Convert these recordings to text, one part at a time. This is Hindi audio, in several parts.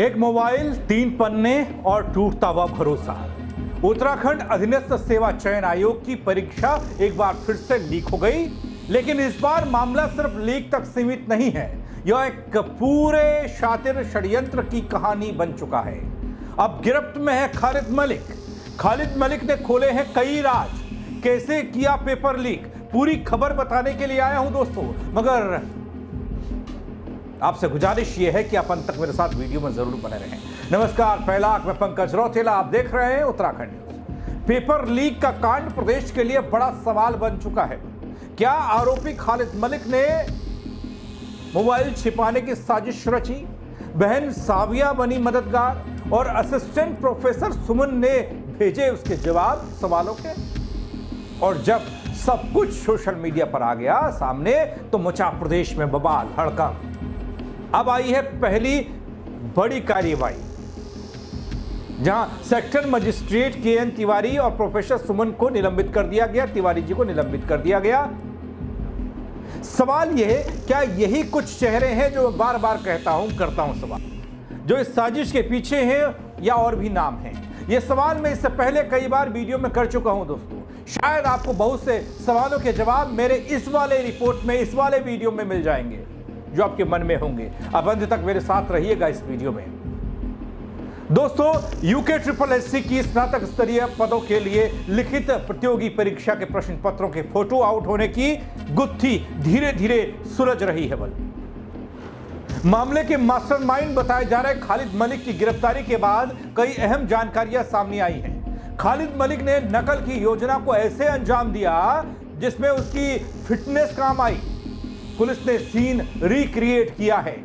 एक मोबाइल, 3 पन्ने और टूटता हुआ भरोसा। उत्तराखंड अधीनस्थ सेवा चयन आयोग की परीक्षा एक बार फिर से लीक हो गई, लेकिन इस बार मामला सिर्फ लीक तक सीमित नहीं है। यह एक पूरे शातिर षड्यंत्र की कहानी बन चुका है। अब गिरफ्त में है खालिद मलिक। खालिद मलिक ने खोले हैं कई राज। कैसे किया पेपर लीक, पूरी खबर बताने के लिए आया हूं दोस्तों, मगर आपसे गुजारिश यह है कि आप अंत तक मेरे साथ वीडियो में जरूर बने रहें। नमस्कार, पहला मैं पंकज रौतेला, आप देख रहे हैं उत्तराखंड न्यूज। पेपर लीक का कांड प्रदेश के लिए बड़ा सवाल बन चुका है। क्या आरोपी खालिद मलिक ने मोबाइल छिपाने की साजिश रची? बहन साविया बनी मददगार और असिस्टेंट प्रोफेसर सुमन ने भेजे उसके जवाब सवालों के। और जब सब कुछ सोशल मीडिया पर आ गया सामने तो मचा प्रदेश में बवाल, हड़कंप। अब आई है पहली बड़ी कार्यवाही, जहां सेक्टर मजिस्ट्रेट के.एन. तिवारी और प्रोफेसर सुमन को निलंबित कर दिया गया। तिवारी जी को निलंबित कर दिया गया। सवाल यह है, क्या यही कुछ चेहरे हैं जो बार बार करता हूं सवाल, जो इस साजिश के पीछे हैं, या और भी नाम हैं? यह सवाल मैं इससे पहले कई बार वीडियो में कर चुका हूं दोस्तों। शायद आपको बहुत से सवालों के जवाब मेरे इस वाले रिपोर्ट में, इस वाले वीडियो में मिल जाएंगे जो आपके मन में होंगे। अब अंत तक मेरे साथ रहिएगा इस वीडियो में दोस्तों। यूके SSSC की स्नातक स्तरीय पदों के लिए लिखित प्रतियोगी परीक्षा के प्रश्न पत्रों के फोटो आउट होने की गुत्थी धीरे धीरे सुलझ रही है। मामले के मास्टरमाइंड बताए जा रहे खालिद मलिक की गिरफ्तारी के बाद कई अहम जानकारियां सामने आई हैं। खालिद मलिक ने नकल की योजना को ऐसे अंजाम दिया जिसमें उसकी फिटनेस काम आई। पुलिस ने सीन रिक्रिएट किया है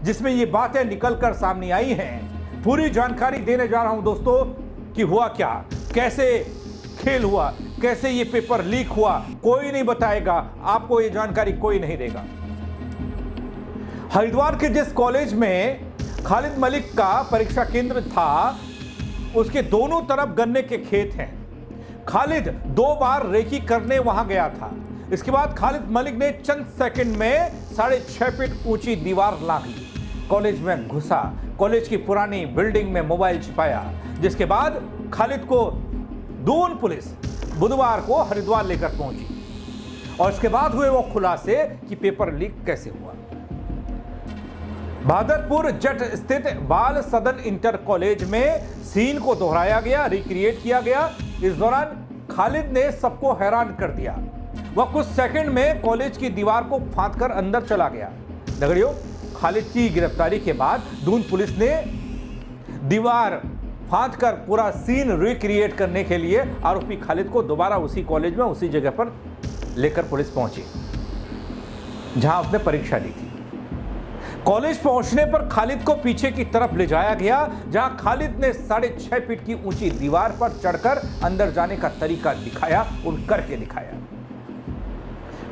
जिसमें ये बातें निकलकर सामने आई हैं। पूरी जानकारी देने जा रहा हूं दोस्तों कि हुआ क्या, कैसे खेल हुआ, कैसे ये पेपर लीक हुआ। कोई नहीं बताएगा आपको, ये जानकारी कोई नहीं देगा। हरिद्वार के जिस कॉलेज में खालिद मलिक का परीक्षा केंद्र था, उसके दोनों तरफ गन्ने के खेत हैं। खालिद 2 बार रेकी करने वहां गया था। इसके बाद खालिद मलिक ने चंद सेकंड में 6.5 फीट ऊंची दीवार लांघ ली, कॉलेज में घुसा, कॉलेज की पुरानी बिल्डिंग में मोबाइल छिपाया, जिसके बाद खालिद को दून पुलिस बुधवार को हरिद्वार लेकर पहुंची। और इसके बाद हुए वो खुलासे कि पेपर लीक कैसे हुआ। भादरपुर जट स्थित बाल सदन इंटर कॉलेज में सीन को दोहराया गया, रिक्रिएट किया गया। इस दौरान खालिद ने सबको हैरान कर दिया। वह कुछ सेकंड में कॉलेज की दीवार को फांदकर अंदर चला गया। नगड़ियों, खालिद की गिरफ्तारी के बाद दून पुलिस ने दीवार फांदकर पूरा सीन रिक्रिएट करने के लिए आरोपी खालिद को दोबारा उसी कॉलेज में, उसी जगह पर लेकर पुलिस पहुंची जहां उसने परीक्षा दी थी। कॉलेज पहुंचने पर खालिद को पीछे की तरफ ले जाया गया, जहां खालिद ने 6.5 फीट की ऊंची दीवार पर चढ़कर अंदर जाने का तरीका दिखाया और करके दिखाया।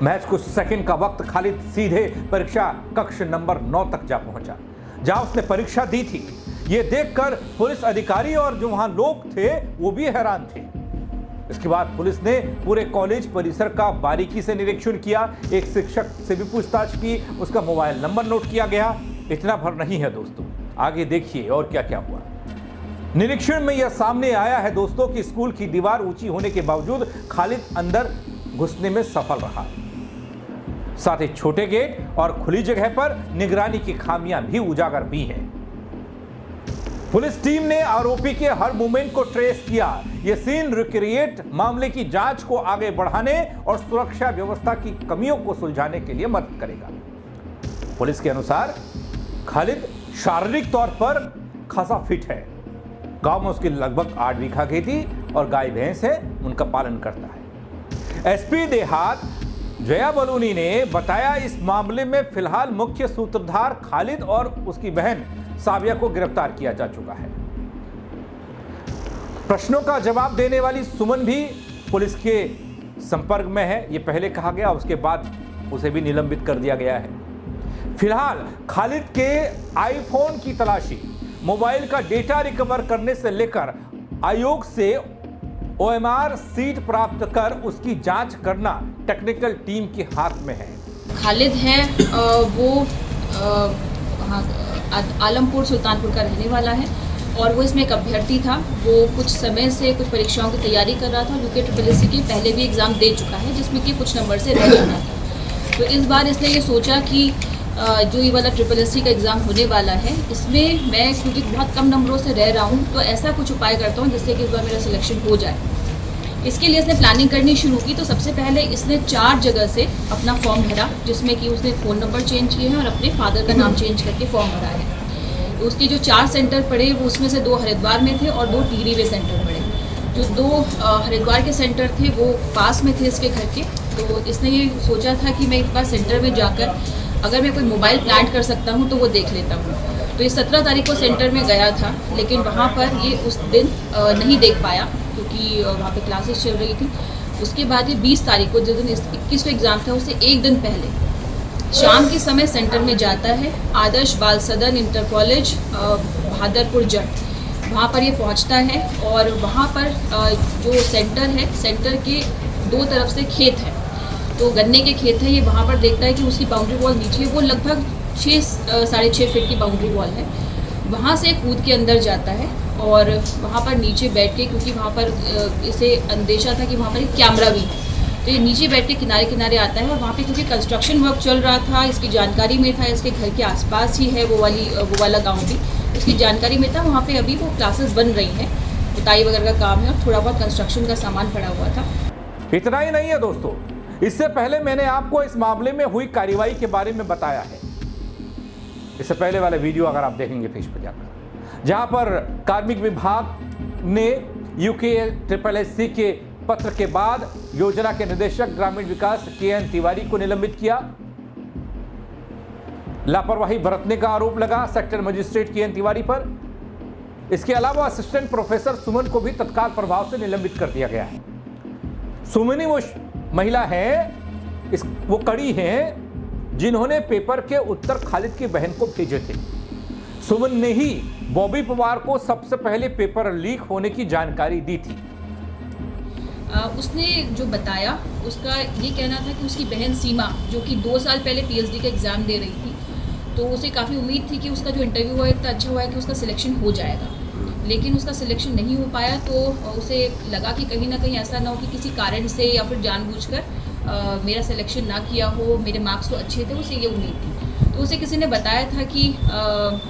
महज कुछ सेकंड का वक्त खालिद सीधे परीक्षा कक्ष नंबर 9 तक जा पहुंचा, जहां उसने परीक्षा दी थी। यह देखकर पुलिस अधिकारी और जो वहां लोग थे वो भी हैरान थे। इसके बाद पुलिस ने पूरे कॉलेज परिसर का बारीकी से निरीक्षण किया। एक शिक्षक से भी पूछताछ की, उसका मोबाइल नंबर नोट किया गया। इतना भर नहीं है दोस्तों, आगे देखिए और क्या क्या हुआ। निरीक्षण में यह सामने आया है दोस्तों कि स्कूल की दीवार ऊंची होने के बावजूद खालिद अंदर घुसने में सफल रहा। साथ ही छोटे गेट और खुली जगह पर निगरानी की खामियां भी उजागर भी हैं। पुलिस टीम ने आरोपी के हर मूवमेंट को ट्रेस किया। यह सीन रिक्रिएट मामले की जांच को आगे बढ़ाने और सुरक्षा व्यवस्था की कमियों को सुलझाने के लिए मदद करेगा। पुलिस के अनुसार खालिद शारीरिक तौर पर खासा फिट है। गांव में उसकी लगभग 8 बीघा खेती और गाय भैंस है, उनका पालन करता है। एसपी देहात जया बलूनी ने बताया, इस मामले में फिलहाल मुख्य सूत्रधार खालिद और उसकी बहन साविया को गिरफ्तार किया जा चुका है। प्रश्नों का जवाब देने वाली सुमन भी पुलिस के संपर्क में है, यह पहले कहा गया। उसके बाद उसे भी निलंबित कर दिया गया है। फिलहाल खालिद के आईफोन की तलाशी, मोबाइल का डेटा रिकवर करने से लेकर आयोग से OMR सीट प्राप्त कर उसकी जांच करना टेक्निकल टीम के हाथ में है। खालिद हैं वो आलमपुर सुल्तानपुर का रहने वाला है और वो इसमें एक अभ्यर्थी था। वो कुछ समय से कुछ परीक्षाओं की तैयारी कर रहा था। यूके ट्रिपल के पहले भी एग्ज़ाम दे चुका है जिसमें कि कुछ नंबर से रह चुका था। तो इस बार इसने ये सोचा कि जो ये वाला ट्रिपल का एग्ज़ाम होने वाला है इसमें मैं क्योंकि बहुत कम नंबरों से रह रहा हूँ तो ऐसा कुछ उपाय करता हूँ जिससे कि इस बार मेरा सिलेक्शन हो जाए। इसके लिए इसने प्लानिंग करनी शुरू की। तो सबसे पहले इसने 4 जगह से अपना फॉर्म भरा जिसमें कि उसने फ़ोन नंबर चेंज किए हैं और अपने फादर का नाम चेंज करके फॉर्म भरा है। तो उसके जो 4 सेंटर पड़े वो उसमें से 2 हरिद्वार में थे और 2 टिहरी में सेंटर पड़े। जो 2 हरिद्वार के सेंटर थे वो पास में थे इसके घर के। तो इसने ये सोचा था कि मैं एक बार सेंटर में जाकर अगर मैं कोई मोबाइल प्लांट कर सकता हूँ तो वो देख लेता हूँ। तो ये 17 तारीख को सेंटर में गया था लेकिन वहाँ पर ये उस दिन नहीं देख पाया क्योंकि वहाँ पे क्लासेस चल रही थी। उसके बाद ये 20 तारीख को जिस दिन 21 को एग्ज़ाम था उससे एक दिन पहले शाम के समय सेंटर में जाता है। आदर्श बाल सदन इंटर कॉलेज बहादुरपुर जट वहाँ पर ये पहुँचता है और वहाँ पर जो सेंटर है सेंटर के 2 तरफ से खेत है। तो गन्ने के खेत है। ये वहाँ पर देखता है कि उसकी बाउंड्री वॉल नीचे वो लगभग 6-6.5 फीट की बाउंड्री वॉल है। वहाँ से कूद के अंदर जाता है और वहाँ पर नीचे बैठ के क्योंकि वहाँ पर इसे अंदेशा था कि वहाँ पर एक कैमरा भी है तो ये नीचे बैठ के किनारे किनारे आता है। और वहाँ पे क्योंकि कंस्ट्रक्शन वर्क चल रहा था इसकी जानकारी में था। इसके घर के आसपास ही है वो वाला गाँव भी इसकी जानकारी में था। वहाँ पे अभी वो क्लासेस बन रही हैं, पुताई वगैरह का काम है और थोड़ा बहुत कंस्ट्रक्शन का सामान पड़ा हुआ था। इतना ही नहीं है दोस्तों, इससे पहले मैंने आपको इस मामले में हुई कार्रवाई के बारे में बताया है। इससे पहले वाला वीडियो अगर आप देखेंगे पेज पर जाकर, जहां पर कार्मिक विभाग ने यूके ट्रिपल के पत्र के बाद योजना के निदेशक ग्रामीण विकास KN तिवारी को निलंबित किया। लापरवाही बरतने का आरोप लगा सेक्टर मजिस्ट्रेट KN तिवारी पर। इसके अलावा असिस्टेंट प्रोफेसर सुमन को भी तत्काल प्रभाव से निलंबित कर दिया गया है। सुमनी वो महिला है, वो कड़ी हैं जिन्होंने पेपर के उत्तर खालिद की बहन को भेजे थे। सुमन ने ही बॉबी पवार को सबसे पहले पेपर लीक होने की जानकारी दी थी। उसने जो बताया उसका ये कहना था कि उसकी बहन सीमा जो कि 2 साल पहले PhD का एग्ज़ाम दे रही थी तो उसे काफ़ी उम्मीद थी कि उसका जो इंटरव्यू हुआ इतना अच्छा हुआ है कि उसका सिलेक्शन हो जाएगा, लेकिन उसका सिलेक्शन नहीं हो पाया। तो उसे लगा कि कहीं ना कहीं ऐसा ना हो कि किसी कारण से या फिर जानबूझकर मेरा सिलेक्शन ना किया हो, मेरे मार्क्स तो अच्छे थे, उसे ये उम्मीद थी। तो उसे किसी ने बताया था कि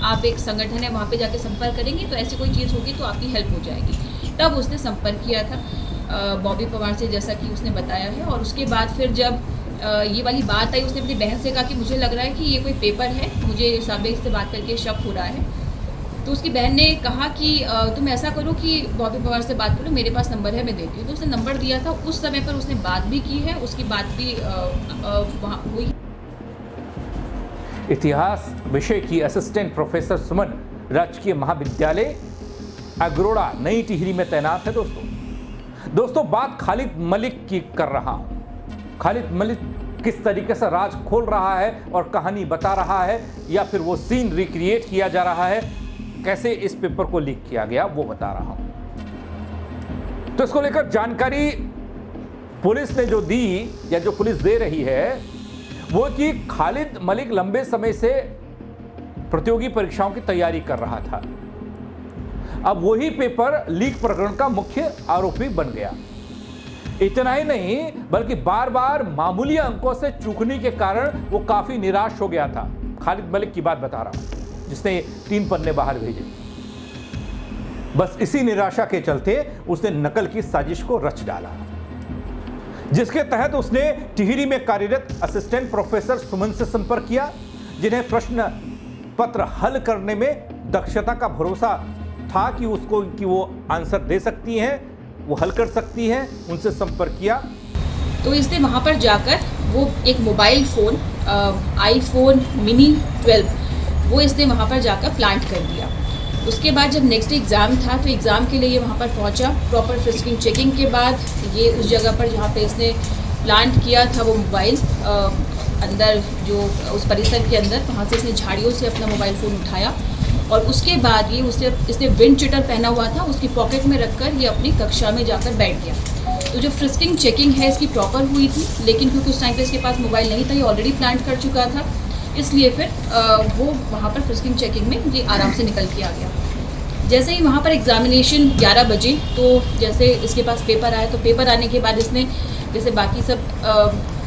आप एक संगठन है वहाँ पे जाके संपर्क करेंगे तो ऐसी कोई चीज़ होगी तो आपकी हेल्प हो जाएगी। तब उसने संपर्क किया था बॉबी पवार से जैसा कि उसने बताया है। और उसके बाद फिर जब ये वाली बात आई उसने अपनी बहन से कहा कि मुझे लग रहा है कि ये कोई पेपर है, मुझे साबिक से बात करके शक हो रहा है। तो उसकी बहन ने कहा कि तुम ऐसा करो कि बॉबी पवार से बात करो, मेरे पास नंबर है मैं देती हूँ। तो उसने नंबर दिया था। उस समय पर उसने बात भी की है, उसकी बात भी वहाँ हुई। इतिहास विषय की असिस्टेंट प्रोफेसर सुमन राजकीय महाविद्यालय अगरोड़ा नई टिहरी में तैनात है। दोस्तों बात खालिद मलिक की कर रहा हूं। खालिद मलिक किस तरीके से राज खोल रहा है और कहानी बता रहा है या फिर वो सीन रिक्रिएट किया जा रहा है, कैसे इस पेपर को लीक किया गया वो बता रहा हूं। तो इसको लेकर जानकारी पुलिस ने जो दी या जो पुलिस दे रही है वो कि खालिद मलिक लंबे समय से प्रतियोगी परीक्षाओं की तैयारी कर रहा था। अब वही पेपर लीक प्रकरण का मुख्य आरोपी बन गया। इतना ही नहीं बल्कि बार बार मामूली अंकों से चूकने के कारण वो काफी निराश हो गया था। खालिद मलिक की बात बता रहा हूं जिसने 3 पन्ने बाहर भेजे। बस इसी निराशा के चलते उसने नकल की साजिश को रच डाला, जिसके तहत उसने टिहरी में कार्यरत असिस्टेंट प्रोफेसर सुमन से संपर्क किया, जिन्हें प्रश्न पत्र हल करने में दक्षता का भरोसा था कि वो आंसर दे सकती हैं, वो हल कर सकती हैं। उनसे संपर्क किया तो इसने वहाँ पर जाकर वो एक मोबाइल फ़ोन iPhone mini 12 वो इसने वहाँ पर जाकर प्लांट कर दिया। उसके बाद जब नेक्स्ट एग्ज़ाम था तो एग्ज़ाम के लिए ये वहाँ पर पहुँचा। प्रॉपर फ्रिस्किंग चेकिंग के बाद ये उस जगह पर जहाँ पे इसने प्लांट किया था वो मोबाइल अंदर जो उस परिसर के अंदर, वहाँ से इसने झाड़ियों से अपना मोबाइल फ़ोन उठाया और उसके बाद ये इसने विंड चिटर पहना हुआ था उसकी पॉकेट में रखकर ये अपनी कक्षा में जाकर बैठ गया। तो जो फ्रिस्किंग चेकिंग है इसकी प्रॉपर हुई थी, लेकिन क्योंकि उस टाइम पे इसके पास मोबाइल नहीं था, ये ऑलरेडी प्लांट कर चुका था, इसलिए फिर वो वहाँ पर फ्रिस्किंग चेकिंग में ये आराम से निकल के आ गया। जैसे ही वहाँ पर एग्जामिनेशन 11 बजे, तो जैसे इसके पास पेपर आया, तो पेपर आने के बाद इसने जैसे बाकी सब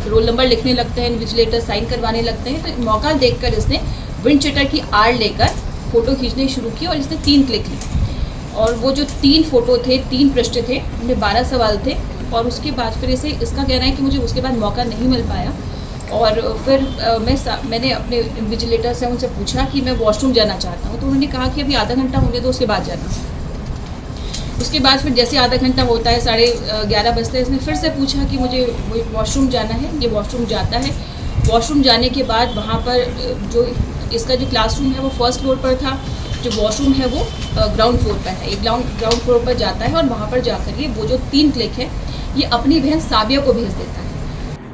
रोल नंबर लिखने लगते हैं, इन्विजिलेटर साइन करवाने लगते हैं, तो मौका देखकर इसने विंड चिटर की आड़ लेकर फ़ोटो खींचने शुरू की और इसने 3 क्लिक ली। और वो जो 3 फ़ोटो थे, 3 पृष्ठ थे, उनमें 12 सवाल थे। और उसके बाद फिर इसे इसका कहना है कि मुझे उसके बाद मौका नहीं मिल पाया। और फिर मैंने अपने इन्विजिलेटर से उनसे पूछा कि मैं वॉशरूम जाना चाहता हूँ, तो उन्होंने कहा कि अभी आधा घंटा होने दो, उसके बाद जाना। उसके बाद फिर जैसे आधा घंटा होता है, 11:30 बजते हैं, इसने फिर से पूछा कि मुझे वॉशरूम जाना है। ये वॉशरूम जाता है। वॉशरूम जाने के बाद वहाँ पर जो इसका जो क्लासरूम है वो फर्स्ट फ्लोर पर था, जो वॉशरूम है वो ग्राउंड फ्लोर पर है। ये ग्राउंड फ्लोर पर जाता है और वहाँ पर जाकर ये वो जो 3 क्लिक है ये अपनी बहन साबिया को भेज देता है।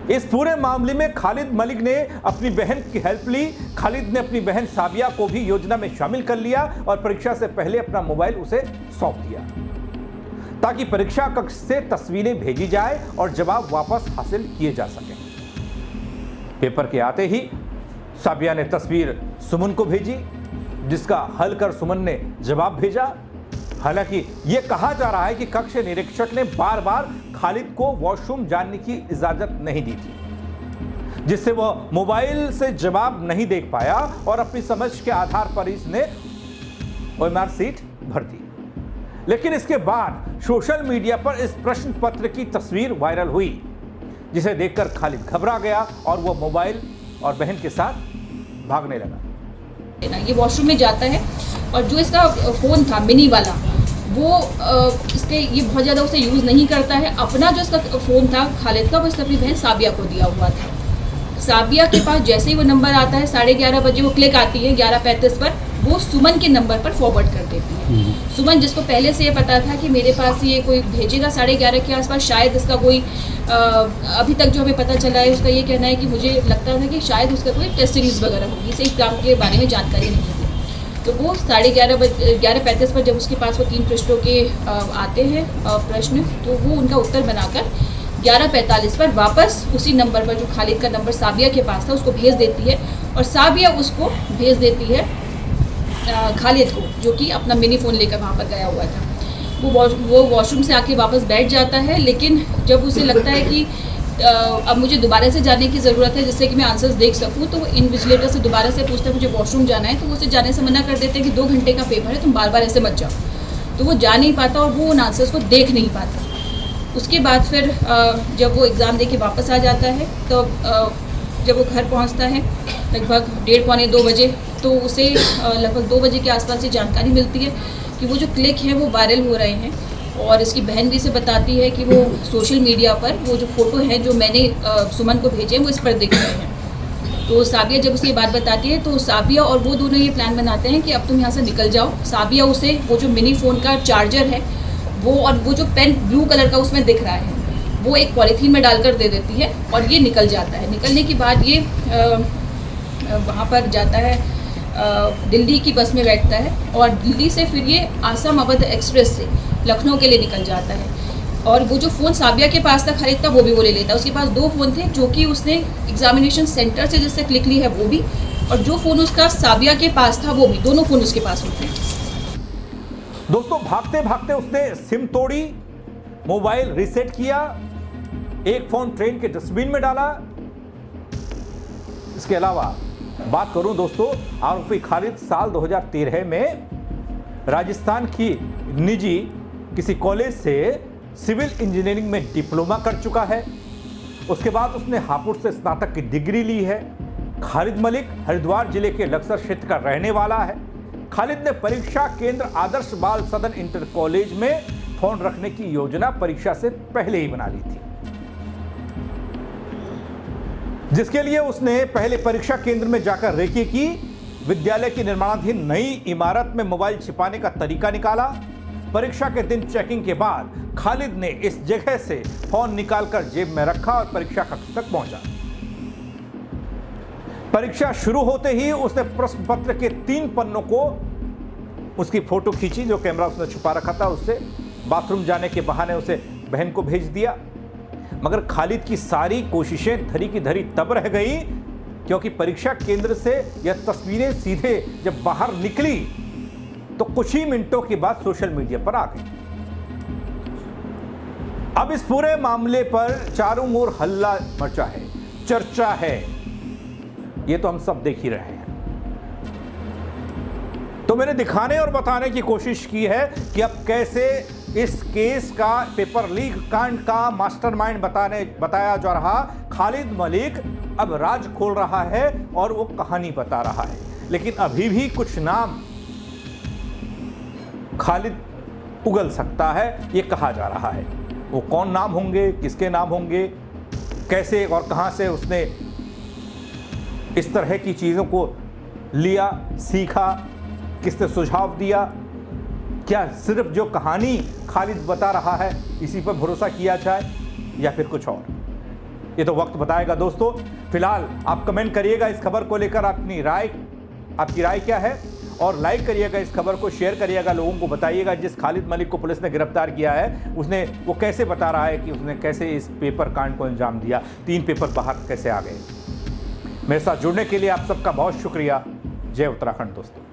इस पूरे मामले में खालिद मलिक ने अपनी बहन की हेल्प ली। खालिद ने अपनी बहन साबिया को भी योजना में शामिल कर लिया और परीक्षा से पहले अपना मोबाइल उसे सौंप दिया ताकि परीक्षा कक्ष से तस्वीरें भेजी जाए और जवाब वापस हासिल किए जा सके। पेपर के आते ही साबिया ने तस्वीर सुमन को भेजी, जिसका हल कर सुमन ने जवाब भेजा। हालांकि यह कहा जा रहा है कि कक्ष निरीक्षक ने बार बार खालिद को वॉशरूम जाने की इजाजत नहीं दी थी, जिससे वह मोबाइल से जवाब नहीं देख पाया और अपनी समझ के आधार पर इसने ओएमआर सीट भर दी। लेकिन इसके बाद सोशल मीडिया पर इस प्रश्न पत्र की तस्वीर वायरल हुई, जिसे देखकर खालिद घबरा गया और वह मोबाइल और बहन के साथ भागने लगा। ये वॉशरूम में जाता है और जो इसका फ़ोन था मिनी वाला, वो इसके ये बहुत ज़्यादा उसे यूज़ नहीं करता है। अपना जो इसका फ़ोन था खालिद का, वो इसने अपनी बहन साबिया को दिया हुआ था। साबिया के पास जैसे ही वो नंबर आता है, 11:30 बजे वो क्लिक आती है 11:35 पर, वो सुमन के नंबर पर फॉरवर्ड कर देती है। सुमन, जिसको पहले से ये पता था कि मेरे पास ये कोई भेजेगा 11:30 के आसपास, शायद इसका कोई अभी तक जो हमें पता चला है उसका ये कहना है कि मुझे लगता था कि शायद उसका कोई टेस्ट सीरीज वगैरह होगी, इसे एग्जाम के बारे में जानकारी नहीं थी। तो वो 11:35 पर जब उसके पास वो 3 पृष्ठों के आते हैं प्रश्न, तो वो उनका उत्तर बनाकर 11:45 पर वापस उसी नंबर पर, जो खालिद का नंबर साबिया के पास था, उसको भेज देती है। और साबिया उसको भेज देती है खालिद को, जो कि अपना मिनी फ़ोन लेकर वहाँ पर गया हुआ था। वो वॉशरूम से आके वापस बैठ जाता है, लेकिन जब उसे लगता है कि अब मुझे दोबारा से जाने की ज़रूरत है जिससे कि मैं आंसर्स देख सकूं, तो वो इन्विजिलेटर से दोबारा से पूछता है मुझे वॉशरूम जाना है, तो वो उसे जाने से मना कर देते हैं कि 2 घंटे का पेपर है, तुम बार बार ऐसे मत जाओ। तो वो जा नहीं पाता और वो उन आंसर्स को देख नहीं पाता। उसके बाद फिर जब वो एग्ज़ाम दे के वापस आ जाता है, तो जब वो घर पहुंचता है लगभग 1:30 पौने 2 बजे, तो उसे लगभग 2 बजे के आसपास ये जानकारी मिलती है कि वो जो क्लिक हैं वो वायरल हो रहे हैं। और इसकी बहन भी इसे बताती है कि वो सोशल मीडिया पर वो जो फ़ोटो है जो मैंने सुमन को भेजे हैं वो इस पर दिख रहे हैं। तो साबिया जब उसे ये बात बताती है, तो साबिया और वो दोनों ये प्लान बनाते हैं कि अब तुम यहाँ से निकल जाओ। साबिया उसे वो जो मिनी फ़ोन का चार्जर है वो, और वो जो पेन ब्लू कलर का उसमें दिख रहा है, वो एक पॉलीथीन में डालकर दे देती है और ये निकल जाता है। निकलने के बाद ये वहाँ पर जाता है, दिल्ली की बस में बैठता है और दिल्ली से फिर ये आसाम अवध एक्सप्रेस से लखनऊ के लिए निकल जाता है। और वो जो फ़ोन साबिया के पास था खालिद का, वो भी वो ले लेता है। उसके पास 2 फ़ोन थे, जो कि उसने एग्जामिनेशन सेंटर से जिससे क्लिक ली है वो भी, और जो फ़ोन उसका साबिया के पास था वो भी, दोनों फ़ोन उसके पास होते हैं। दोस्तों, भागते भागते उसने सिम तोड़ी, मोबाइल रीसेट किया, एक फ़ोन ट्रेन के डस्टबिन में डाला। इसके अलावा बात करूं दोस्तों, आरोपी खालिद साल 2013 में राजस्थान की निजी किसी कॉलेज से सिविल इंजीनियरिंग में डिप्लोमा कर चुका है। उसके बाद उसने हापुड़ से स्नातक की डिग्री ली है। खालिद मलिक हरिद्वार जिले के लक्सर क्षेत्र का रहने वाला है। खालिद ने परीक्षा केंद्र आदर्श बाल सदन इंटर कॉलेज में फोन रखने की योजना परीक्षा से पहले ही बना ली थी, जिसके लिए उसने पहले परीक्षा केंद्र में जाकर रेकी की, विद्यालय की निर्माणाधीन नई इमारत में मोबाइल छिपाने का तरीका निकाला। परीक्षा के दिन चेकिंग के बाद खालिद ने इस जगह से फोन निकालकर जेब में रखा और परीक्षा कक्ष तक पहुंचा। परीक्षा शुरू होते ही उसने प्रश्न पत्र के 3 पन्नों को उसकी फोटो खींची, जो कैमरा उसने छुपा रखा था उससे, बाथरूम जाने के बहाने उसे बहन को भेज दिया। मगर खालिद की सारी कोशिशें धरी की धरी तब रह गई क्योंकि परीक्षा केंद्र से यह तस्वीरें सीधे जब बाहर निकली तो कुछ ही मिनटों के बाद सोशल मीडिया पर आ गई। अब इस पूरे मामले पर चारों ओर हल्ला मचा है, चर्चा है, ये तो हम सब देख ही रहे हैं। तो मैंने दिखाने और बताने की कोशिश की है कि अब कैसे इस केस का, पेपर लीक कांड का मास्टरमाइंड बताया जा रहा खालिद मलिक अब राज खोल रहा है और वो कहानी बता रहा है। लेकिन अभी भी कुछ नाम खालिद उगल सकता है, ये कहा जा रहा है। वो कौन नाम होंगे, किसके नाम होंगे, कैसे और कहां से उसने इस तरह की चीज़ों को लिया, सीखा, किसने सुझाव दिया, क्या सिर्फ जो कहानी खालिद बता रहा है इसी पर भरोसा किया जाए या फिर कुछ और, ये तो वक्त बताएगा दोस्तों। फिलहाल आप कमेंट करिएगा इस खबर को लेकर आपकी राय क्या है, और लाइक करिएगा इस खबर को, शेयर करिएगा, लोगों को बताइएगा जिस खालिद मलिक को पुलिस ने गिरफ्तार किया है वो कैसे बता रहा है कि उसने कैसे इस पेपर कांड को अंजाम दिया, 3 पेपर बाहर कैसे आ गए। मेरे साथ जुड़ने के लिए आप सबका बहुत शुक्रिया। जय उत्तराखंड दोस्तों।